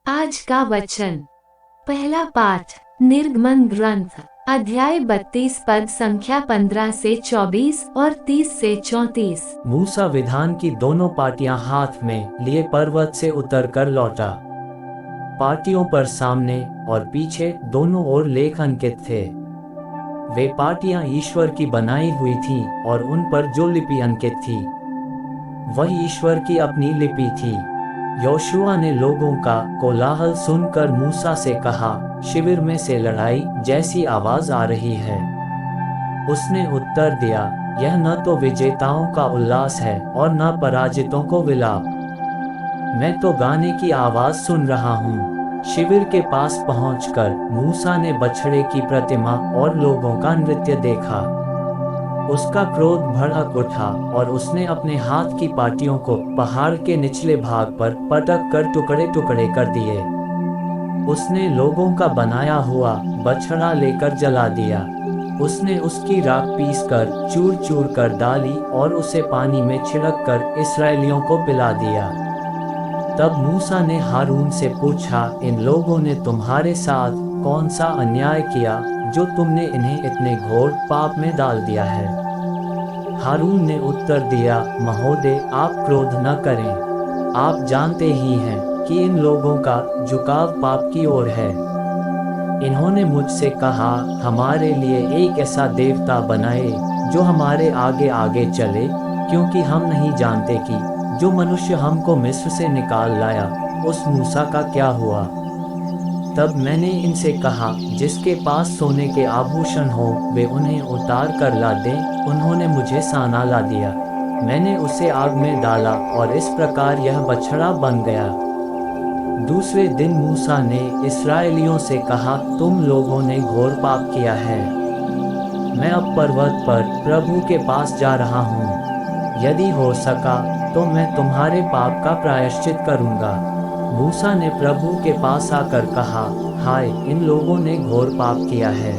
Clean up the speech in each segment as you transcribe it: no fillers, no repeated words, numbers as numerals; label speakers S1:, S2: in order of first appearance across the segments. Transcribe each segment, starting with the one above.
S1: आज का वचन। पहला पाठ निर्गमन ग्रंथ अध्याय 32 पद संख्या 15 से 24 और 30 से 34।
S2: मूसा विधान की दोनों पाटियां हाथ में लिए पर्वत से उतरकर लौटा। पाटियों पर सामने और पीछे दोनों ओर लेख अंकित थे। वे पाटियां ईश्वर की बनाई हुई थीं और उन पर जो लिपि अंकित थी वह ईश्वर की अपनी लिपि थी। योशुआ ने लोगों का कोलाहल सुनकर मूसा से कहा, शिविर में से लड़ाई जैसी आवाज आ रही है। उसने उत्तर दिया, यह न तो विजेताओं का उल्लास है और न पराजितों को विलाप। मैं तो गाने की आवाज सुन रहा हूँ। शिविर के पास पहुंचकर मूसा ने बछड़े की प्रतिमा और लोगों का नृत्य देखा। उसका क्रोध भड़क उठा और उसने अपने हाथ की पाटियों को पहाड़ के निचले भाग पर पटक कर टुकड़े टुकड़े कर दिए। उसने लोगों का बनाया हुआ बछड़ा लेकर जला दिया। उसने उसकी राख पीसकर चूर चूर कर डाली और उसे पानी में छिड़क कर इस्राएलियों को पिला दिया। तब मूसा ने हारून से पूछा, इन लोगों ने तुम्हारे साथ कौन सा अन्याय किया जो तुमने इन्हें इतने घोर पाप में डाल दिया है? हारून ने उत्तर दिया, महोदय, आप क्रोध न करें। आप जानते ही हैं कि इन लोगों का झुकाव पाप की ओर है। इन्होंने मुझसे कहा, हमारे लिए एक ऐसा देवता बनाए जो हमारे आगे आगे चले, क्योंकि हम नहीं जानते कि जो मनुष्य हमको मिस्र से निकाल लाया उस मूसा का क्या हुआ। तब मैंने इनसे कहा, जिसके पास सोने के आभूषण हो वे उन्हें उतार कर ला दें। उन्होंने मुझे साना ला दिया। मैंने उसे आग में डाला और इस प्रकार यह बछड़ा बन गया। दूसरे दिन मूसा ने इस्राएलियों से कहा, तुम लोगों ने घोर पाप किया है। मैं अब पर्वत पर प्रभु के पास जा रहा हूँ। यदि हो सका तो मैं तुम्हारे पाप का प्रायश्चित करूँगा। मूसा ने प्रभु के पास आकर कहा, हाय, इन लोगों ने घोर पाप किया है।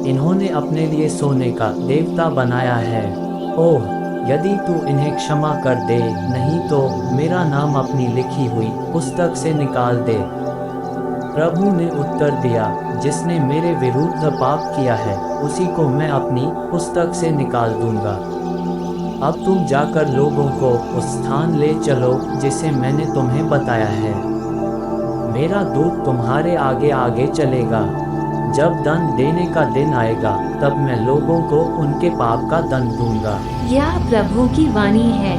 S2: इन्होंने अपने लिए सोने का देवता बनाया है। ओह, यदि तू इन्हें क्षमा कर दे, नहीं तो मेरा नाम अपनी लिखी हुई पुस्तक से निकाल दे। प्रभु ने उत्तर दिया, जिसने मेरे विरुद्ध पाप किया है उसी को मैं अपनी पुस्तक से निकाल दूंगा। अब तुम जाकर लोगों को उस स्थान ले चलो जिसे मैंने तुम्हें बताया है। मेरा दूत तुम्हारे आगे आगे चलेगा। जब दंड देने का दिन आएगा तब मैं लोगों को उनके पाप का दंड दूंगा।
S1: यह प्रभु की वाणी है।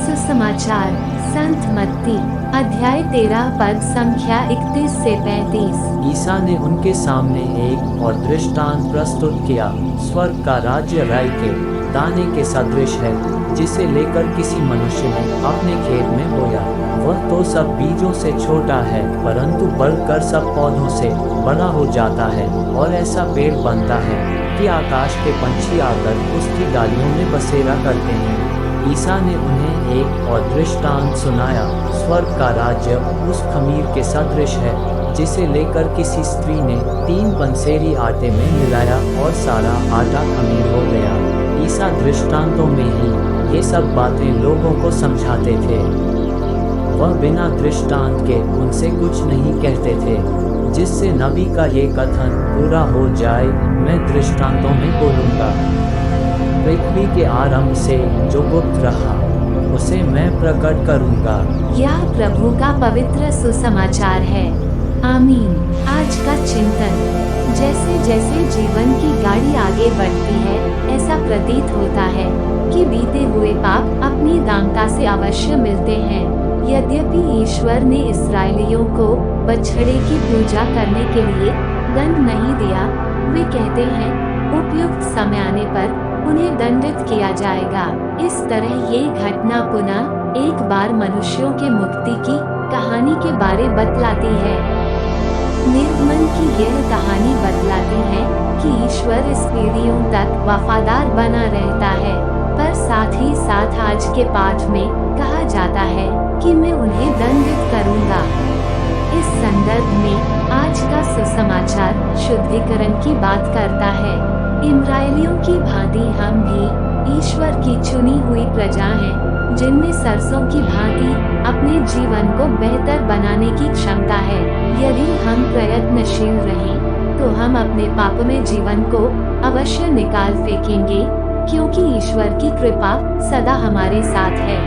S1: सुसमाचार संत मत्ती अध्याय 13 पद संख्या 31 से 35।
S2: ईसा ने उनके सामने एक और दृष्टांत प्रस्तुत किया। स्वर्ग का राज्य राई के दाने के सदृश है, जिसे लेकर किसी मनुष्य ने अपने खेत में बोया। वह तो सब बीजों से छोटा है, परंतु बढ़कर सब पौधों से बड़ा हो जाता है और ऐसा पेड़ बनता है कि आकाश के पंछी आकर उसकी डालियों में बसेरा करते हैं। ईसा ने उन्हें एक और दृष्टांत सुनाया। स्वर्ग का राज्य उस खमीर के सदृश है, जिसे लेकर किसी स्त्री ने 3 पंसेरी आटे में मिलाया और सारा आटा खमीर हो गया। ईसा दृष्टांतों में ही ये सब बातें लोगों को समझाते थे। वह बिना दृष्टांत के उनसे कुछ नहीं कहते थे, जिससे नबी का ये कथन पूरा हो जाए, मैं दृष्टांतों में बोलूँगा। पृथ्वी के आरंभ से जो गुप्त रहा उसे मैं प्रकट करूँगा।
S1: यह प्रभु का पवित्र सुसमाचार है। आमीन। आज का चिंतन। जैसे जैसे जीवन की गाड़ी आगे बढ़ती है, ऐसा प्रतीत होता है कि बीते हुए पाप अपनी दांता से अवश्य मिलते हैं। यद्यपि ईश्वर ने इस्राएलियों को बछड़े की पूजा करने के लिए दंड नहीं दिया, वे कहते हैं उपयुक्त समय आने पर उन्हें दंडित किया जाएगा। इस तरह ये घटना पुनः एक बार मनुष्यों के मुक्ति की कहानी के बारे बतलाती है। निर्गमन की यह कहानी बतलाती है कि ईश्वर इस पीढ़ियों तक वफादार बना रहता है, पर साथ ही साथ आज के पाठ में कहा जाता है कि मैं उन्हें दंडित करूंगा। इस संदर्भ में आज का सुसमाचार शुद्धिकरण की बात करता है। इस्राएलियों की भांति हम भी ईश्वर की चुनी हुई प्रजा हैं, जिनमें सरसों की भांति अपने जीवन को बेहतर बनाने की क्षमता है। यदि हम प्रयत्नशील रहें तो हम अपने पापमय जीवन को अवश्य निकाल फेंकेंगे, क्योंकि ईश्वर की कृपा सदा हमारे साथ है।